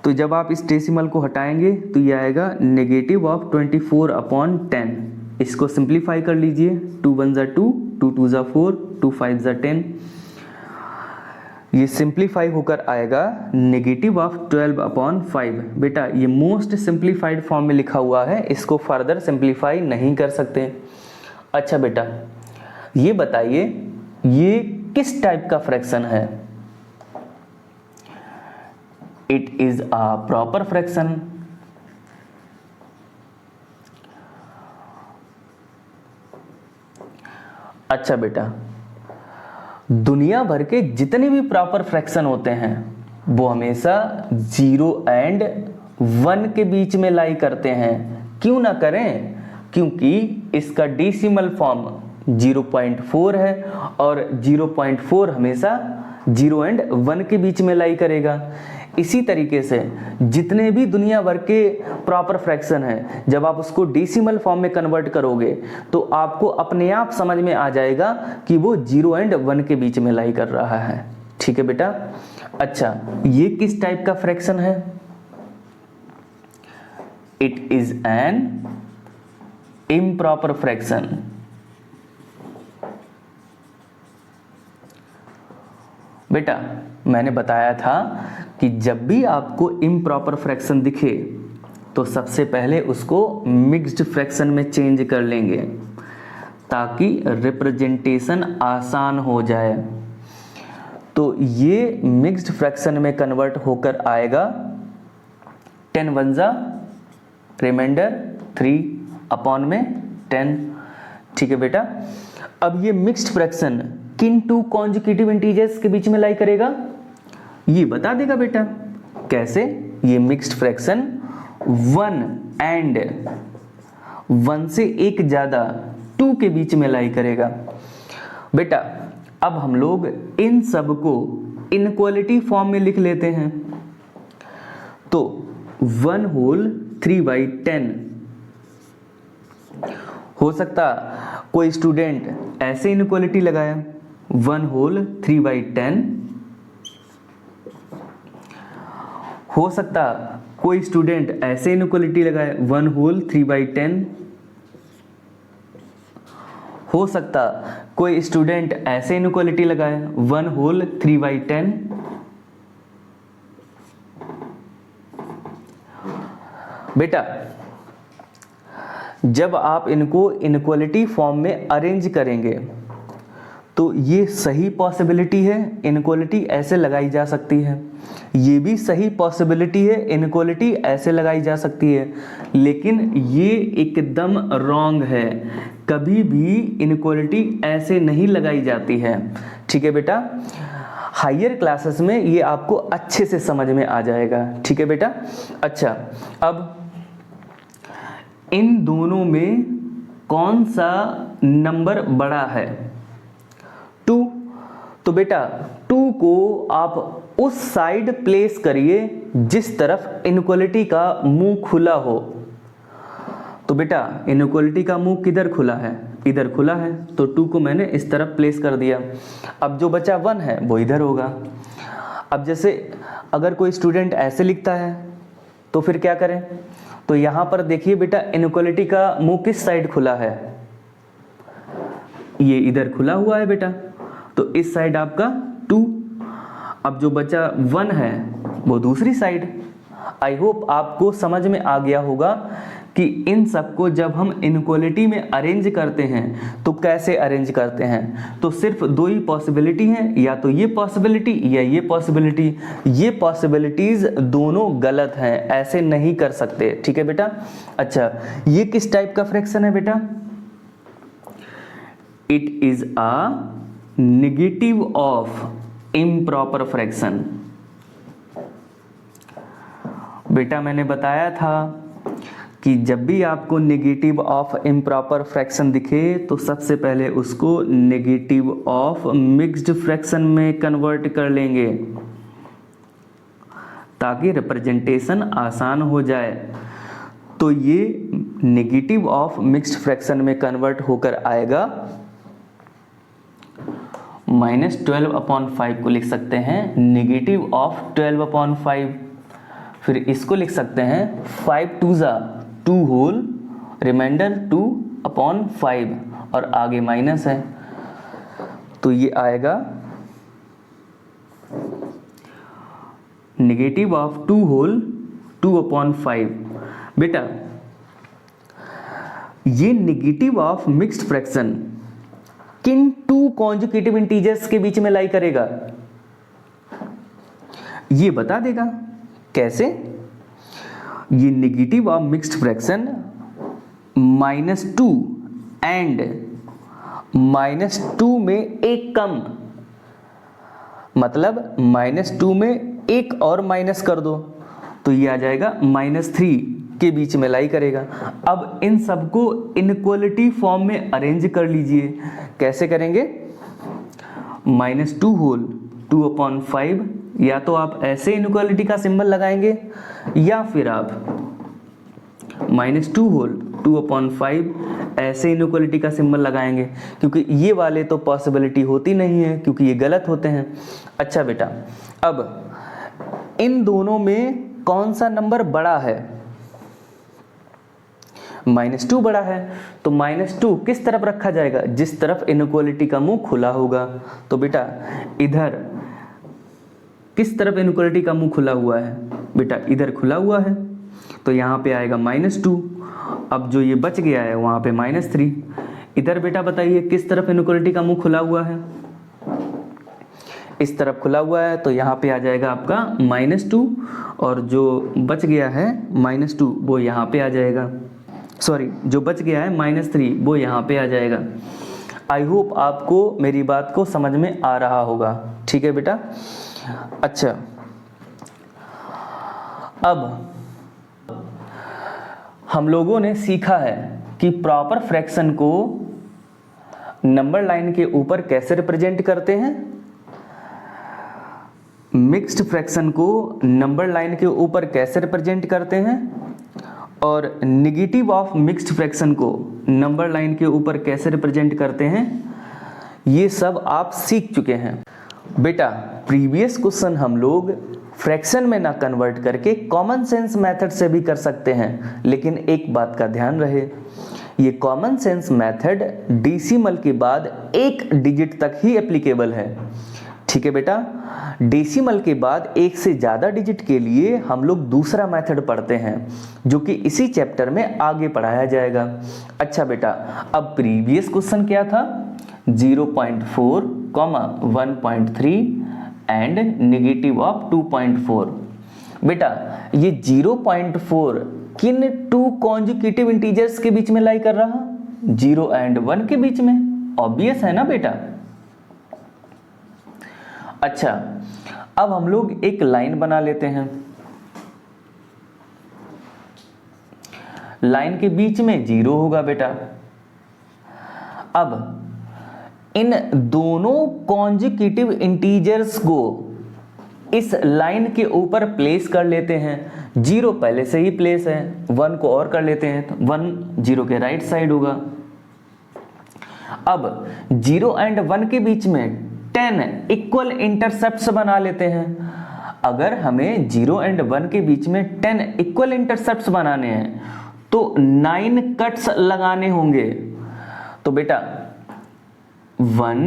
तो जब आप इस डेसिमल को हटाएंगे तो ये आएगा नेगेटिव ऑफ 24/10। इसको सिंप्लीफाई कर लीजिए। 2 1 ज़ा 2, 2 2 ज़ा 4, 2 5 ज़ा 10। ये सिंप्लीफाई होकर आएगा नेगेटिव ऑफ 12/5। बेटा ये मोस्ट सिंप्लीफाइड फॉर्म में लिखा हुआ है, इसको फर्दर सिंप्लीफाई नहीं कर सकते। अच्छा बेटा ये बताइए ये किस टाइप का फ्रैक्शन है? It is a proper fraction. अच्छा बेटा दुनिया भर के जितने भी प्रॉपर फ्रैक्शन होते हैं वो हमेशा 0 एंड 1 के बीच में लाई करते हैं। क्यों ना करें? क्योंकि इसका डेसिमल फॉर्म 0.4 है और 0.4 हमेशा 0 एंड 1 के बीच में लाई करेगा। इसी तरीके से जितने भी दुनिया भर के प्रॉपर फ्रैक्शन है, जब आप उसको डेसिमल फॉर्म में कन्वर्ट करोगे तो आपको अपने आप समझ में आ जाएगा कि वो 0 एंड 1 के बीच में लाई कर रहा है। ठीक है बेटा। अच्छा ये किस टाइप का फ्रैक्शन है? It is an improper fraction. बेटा मैंने बताया था कि जब भी आपको इम्प्रॉपर फ्रैक्शन दिखे तो सबसे पहले उसको मिक्स्ड फ्रैक्शन में चेंज कर लेंगे ताकि रिप्रेजेंटेशन आसान हो जाए। तो ये मिक्स्ड फ्रैक्शन में कन्वर्ट होकर आएगा 10 1 ज़ा रिमाइंडर 3/10। ठीक है बेटा। अब ये मिक्स्ड फ्रैक्शन किन टू कॉन्जिक्यूटिव इंटीजर्स के बीच में लाई करेगा ये बता देगा बेटा। कैसे? ये मिक्स्ड फ्रैक्शन 1 एंड 1 से एक ज्यादा 2 के बीच में लाई करेगा। बेटा अब हम लोग इन सब को इनक्वालिटी फॉर्म में लिख लेते हैं। तो 1/3/10 हो सकता कोई स्टूडेंट ऐसे इनक्वालिटी लगाया 1/3/10, हो सकता कोई स्टूडेंट ऐसे इनक्वालिटी लगाए 1/3/10, हो सकता कोई स्टूडेंट ऐसे इनक्वालिटी लगाए 1/3/10। बेटा जब आप इनको इनक्वालिटी फॉर्म में अरेंज करेंगे तो ये सही पॉसिबिलिटी है इनक्वालिटी ऐसे लगाई जा सकती है, ये भी सही पॉसिबिलिटी है इनक्वालिटी ऐसे लगाई जा सकती है, लेकिन ये एकदम रॉन्ग है। कभी भी इनक्वालिटी ऐसे नहीं लगाई जाती है। ठीक है बेटा। हायर क्लासेस में ये आपको अच्छे से समझ में आ जाएगा। ठीक है बेटा। अच्छा अब इन दोनों में कौन सा नंबर बड़ा है? 2। तो बेटा 2 को आप उस साइड प्लेस करिए जिस तरफ इनक्वालिटी का मुंह खुला हो। तो बेटा इनक्वालिटी का मुंह किधर खुला है? इधर खुला है, तो 2 को मैंने इस तरफ प्लेस कर दिया। अब जो बचा 1 है वो इधर होगा। अब जैसे अगर कोई स्टूडेंट ऐसे लिखता है तो फिर क्या करें? तो यहां पर देखिए बेटा इनक्वालिटी का मुंह किस साइड खुला है? ये इधर खुला हुआ है बेटा, तो इस साइड आपका 2। अब जो बचा 1 है वो दूसरी साइड। आई होप आपको समझ में आ गया होगा कि इन सबको जब हम इनक्वालिटी में अरेंज करते हैं तो कैसे अरेंज करते हैं। तो सिर्फ 2 ही पॉसिबिलिटी हैं, या तो ये पॉसिबिलिटी या ये पॉसिबिलिटी। ये पॉसिबिलिटीज दोनों गलत हैं, ऐसे नहीं कर सकते। ठीक है बेटा। अच्छा ये किस टाइप का फ्रैक्शन है बेटा? It is a negative of improper fraction. बेटा मैंने बताया था कि जब भी आपको नेगेटिव ऑफ इम्प्रॉपर फ्रैक्शन दिखे तो सबसे पहले उसको नेगेटिव ऑफ मिक्स्ड फ्रैक्शन में कन्वर्ट कर लेंगे ताकि रिप्रेजेंटेशन आसान हो जाए। तो ये नेगेटिव ऑफ मिक्स्ड फ्रैक्शन में कन्वर्ट होकर आएगा -12/5 को लिख सकते हैं नेगेटिव ऑफ 12/5। फिर इसको लिख सकते हैं 5 2 ज़ा 2 होल रिमाइंडर 2/5 और आगे माइनस है तो ये आएगा नेगेटिव ऑफ 2 होल 2/5। बेटा ये नेगेटिव ऑफ मिक्स्ड फ्रैक्शन किन टू कॉन्जुगेटिव इंटीजर्स के बीच में लाई करेगा ये बता देगा। कैसे? ये negative of mixed fraction -2 and -2 में एक कम, मतलब -2 में एक और माइनस कर दो तो ये आ जाएगा -3 के बीच में लाई करेगा। अब इन सबको इनइक्वालिटी फॉर्म में अरेंज कर लीजिए। कैसे करेंगे? -2 होल 2/5 या तो आप ऐसे इनइक्वालिटी का सिंबल लगाएंगे या फिर आप -2 होल 2/5 ऐसे इनइक्वालिटी का सिंबल लगाएंगे, क्योंकि ये वाले तो पॉसिबिलिटी होती नहीं है क्योंकि ये गलत होते हैं। अच्छा बेटा, अब इन दोनों में कौन सा नंबर बड़ा है? -2 बड़ा है तो -2 किस तरफ रखा जाएगा? जिस तरफ इनइक्वालिटी का मुंह खुला होगा। तो बेटा इधर किस तरफ इनइक्वालिटी का मुंह खुला हुआ है? बेटा इधर खुला हुआ है तो यहाँ पे आएगा -2। अब जो ये बच गया है वहाँ पे -3। इधर बेटा बताइए किस तरफ इनइक्वालिटी का मुंह खुला हुआ है? इस तरफ खुला हुआ है तो यहाँ पे आ जाएगा आपका -2 और जो बच गया है -2 वो यहाँ पे आ जाएगा। सॉरी, जो बच गया है -3 वो यहाँ पे आ जाएगा। आई होप आपको मेरी बात को समझ में आ रहा होगा। ठीक है बेटा। अच्छा, अब हम लोगों ने सीखा है कि प्रॉपर फ्रैक्शन को नंबर लाइन के ऊपर कैसे रिप्रेजेंट करते हैं, मिक्स्ड फ्रैक्शन को नंबर लाइन के ऊपर कैसे रिप्रेजेंट करते हैं और नेगेटिव ऑफ मिक्स्ड फ्रैक्शन को नंबर लाइन के ऊपर कैसे रिप्रेजेंट करते हैं। ये सब आप सीख चुके हैं। बेटा प्रीवियस क्वेश्चन हम लोग फ्रैक्शन में ना कन्वर्ट करके कॉमन सेंस मेथड से भी कर सकते हैं, लेकिन एक बात का ध्यान रहे, ये कॉमन सेंस मेथड डेसिमल के बाद एक डिजिट तक ही एप्लीकेबल है। ठीक है बेटा। डेसिमल के बाद एक से ज़्यादा डिजिट के लिए हम लोग दूसरा मेथड पढ़ते हैं जो कि इसी चैप्टर में आगे पढ़ाया जाएगा। अच्छा बेटा, अब प्रीवियस क्वेश्चन क्या था? 0.4, 1.3 एंड नेगेटिव ऑफ 2.4। बेटा ये 0.4 किन टू कॉन्जुगेटिव इंटीजर्स के बीच में लाई कर रहा? 0 एंड 1 के बीच में। ऑब्वियस है ना बेटा। अच्छा, अब हम लोग एक लाइन बना लेते हैं। लाइन के बीच में 0 होगा बेटा। अब इन दोनों कॉन्जुगेटिव इंटीजर्स को इस लाइन के ऊपर प्लेस कर लेते हैं। 0 पहले से ही प्लेस है, 1 को और कर लेते हैं तो 1 0 के राइट साइड होगा। अब 0 एंड 1 के बीच में 10 इक्वल इंटरसेप्ट्स बना लेते हैं। अगर हमें 0 एंड 1 के बीच में 10 इक्वल इंटरसेप्ट्स बनाने हैं तो 9 कट्स लगाने होंगे। तो बेटा 1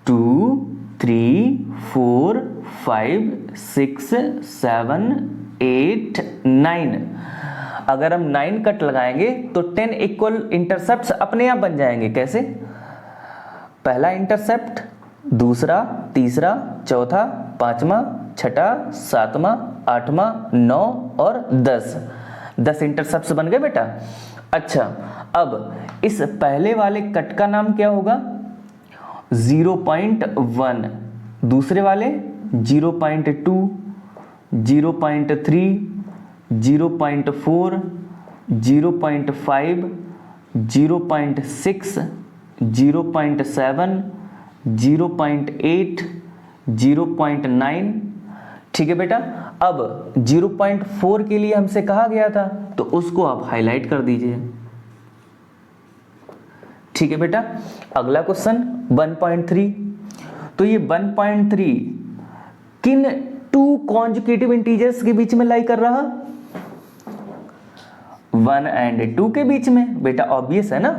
2 3 4 5 6 7 8 9। अगर हम 9 कट लगाएंगे तो 10 इक्वल इंटरसेप्ट्स अपने आप बन जाएंगे। कैसे? पहला इंटरसेप्ट, दूसरा, तीसरा, चौथा, पांचवा, छठा, सातवां, आठवां, 9 और 10 इंटरसेप्ट्स बन गए बेटा। अच्छा, अब इस पहले वाले कट का नाम क्या होगा? 0.1। दूसरे वाले 0.2, 0.3, 0.4, 0.5, 0.6, 0.7, 0.8, 0.9। ठीक है बेटा। अब 0.4 के लिए हमसे कहा गया था तो उसको आप हाईलाइट कर दीजिए। ठीक है बेटा। अगला क्वेश्चन 1.3। तो ये 1.3 किन टू कॉन्जुगेटिव इंटीजर्स के बीच में लाई कर रहा? 1 एंड 2 के बीच में। बेटा ऑब्वियस है ना।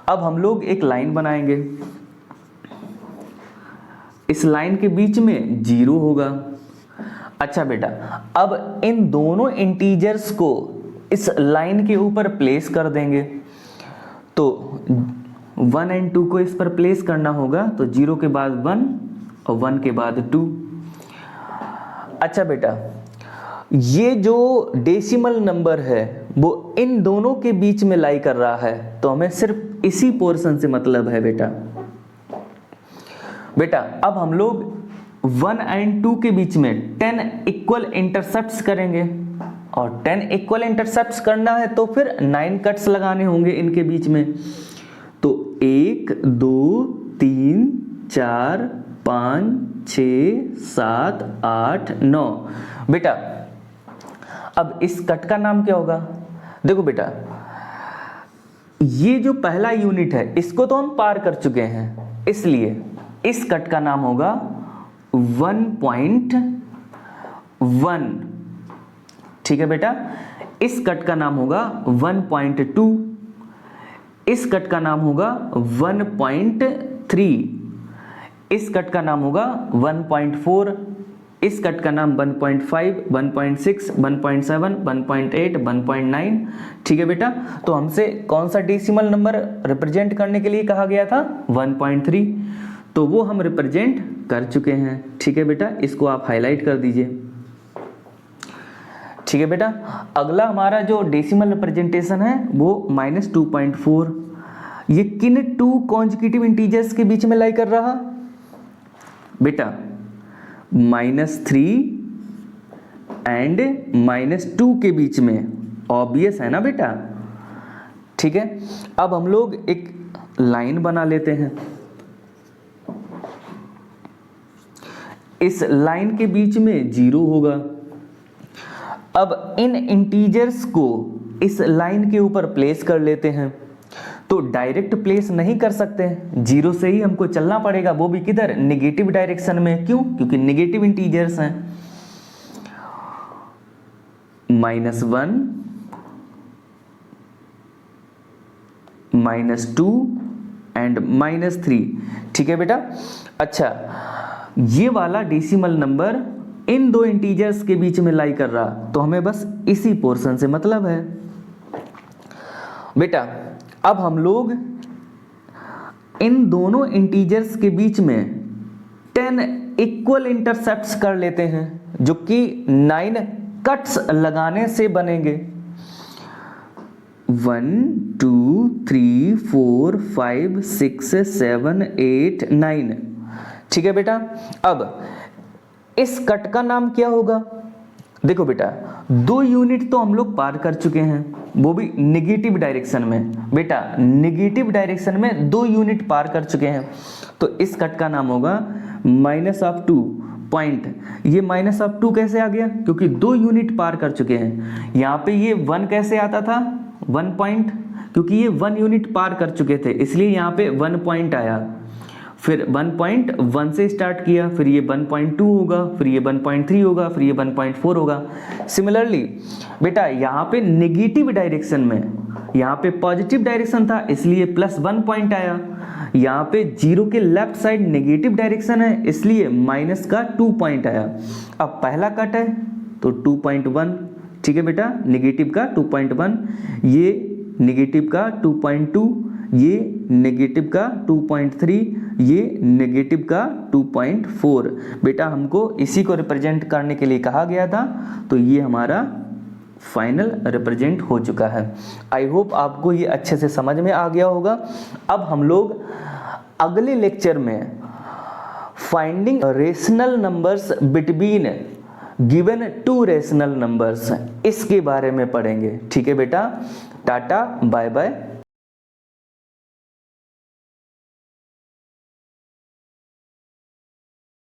अब हम लोग एक लाइन बनाएंगे, इस लाइन के बीच में 0 होगा। अच्छा बेटा, अब इन दोनों इंटीजर्स को इस लाइन के ऊपर प्लेस कर देंगे। तो 1 एंड 2 को इस पर प्लेस करना होगा, तो 0 के बाद 1 और 1 के बाद 2। अच्छा बेटा, ये जो डेसिमल नंबर है वो इन दोनों के बीच में लाई कर रहा है, तो हमें सिर्फ इसी पोर्शन से मतलब है बेटा। बेटा अब हम लोग 1 एंड 2 के बीच में 10 इक्वल इंटरसेप्ट्स करेंगे, और 10 इक्वल इंटरसेप्ट्स करना है तो फिर 9 कट्स लगाने होंगे इनके बीच में। तो 1 2 3 4 5 6 7 8 9। बेटा अब इस कट का नाम क्या होगा? देखो बेटा, ये जो पहला यूनिट है इसको तो हम पार कर चुके हैं, इसलिए इस कट का नाम होगा 1.1। ठीक है बेटा। इस कट का नाम होगा 1.2, इस कट का नाम होगा 1.3, इस कट का नाम होगा 1.4, इस कट का नाम 1.5, 1.6, 1.7, 1.8, 1.9। ठीक है बेटा। तो हमसे कौन सा डेसिमल नंबर रिप्रेजेंट करने के लिए कहा गया था? 1.3। तो वो हम रिप्रेजेंट कर चुके हैं। ठीक है बेटा, इसको आप हाईलाइट कर दीजिए। ठीक है बेटा। अगला हमारा जो डेसिमल रिप्रेजेंटेशन है वो -2.4। ये किन टू कॉन्जुगेटिव इंटीजर्स के बीच में लाई कर रहा? बेटा -3 एंड -2 के बीच में। ऑब्वियस है ना बेटा। ठीक है। अब हम लोग एक लाइन बना लेते हैं, इस लाइन के बीच में 0 होगा। अब इन इंटीजर्स को इस लाइन के ऊपर प्लेस कर लेते हैं। तो डायरेक्ट प्लेस नहीं कर सकते, 0 से ही हमको चलना पड़ेगा, वो भी किधर? नेगेटिव डायरेक्शन में। क्यों? क्योंकि नेगेटिव इंटीजर्स हैं। -1, -2 एंड -3। ठीक है बेटा। अच्छा, ये वाला डेसिमल नंबर इन दो इंटीजर्स के बीच में लाई कर रहा, तो हमें बस इसी पोर्शन से मतलब है। बेटा अब हम लोग इन दोनों इंटीजर्स के बीच में 10 इक्वल इंटरसेप्ट्स कर लेते हैं, जो कि 9 कट्स लगाने से बनेंगे। 1 2 3 4 5 6 7 8 9। ठीक है बेटा। अब इस कट का नाम क्या होगा? देखो बेटा, 2 यूनिट तो हम लोग पार कर चुके हैं, वो भी नेगेटिव डायरेक्शन में। बेटा नेगेटिव डायरेक्शन में 2 यूनिट पार कर चुके हैं, तो इस कट का नाम होगा -2 पॉइंट। ये -2 कैसे आ गया? क्योंकि 2 यूनिट पार कर चुके हैं। यहाँ पे ये 1 कैसे आता था? 1 पॉइंट, क्योंकि ये 1 यूनिट पार कर चुके थे, इसलिए यहाँ पे 1 पॉइंट आया। फिर 1.1 से स्टार्ट किया, फिर ये 1.2 होगा, फिर ये 1.3 होगा, फिर ये 1.4 होगा। सिमिलरली बेटा यहाँ पे नेगेटिव डायरेक्शन में, यहाँ पे पॉजिटिव डायरेक्शन था इसलिए +1 पॉइंट आया। यहाँ पे 0 के लेफ्ट साइड नेगेटिव डायरेक्शन है इसलिए -2 पॉइंट आया। अब पहला कट है तो 2.1। ठीक है बेटा, नेगेटिव का 2.1, ये नेगेटिव का 2.2, ये नेगेटिव का 2.3, ये नेगेटिव का 2.4। बेटा हमको इसी को रिप्रेजेंट करने के लिए कहा गया था, तो ये हमारा फाइनल रिप्रेजेंट हो चुका है। आई होप आपको ये अच्छे से समझ में आ गया होगा। अब हम लोग अगले लेक्चर में finding rational numbers between given two rational numbers, इसके बारे में पढ़ेंगे। ठीक है बेटा, टाटा बाय बाय।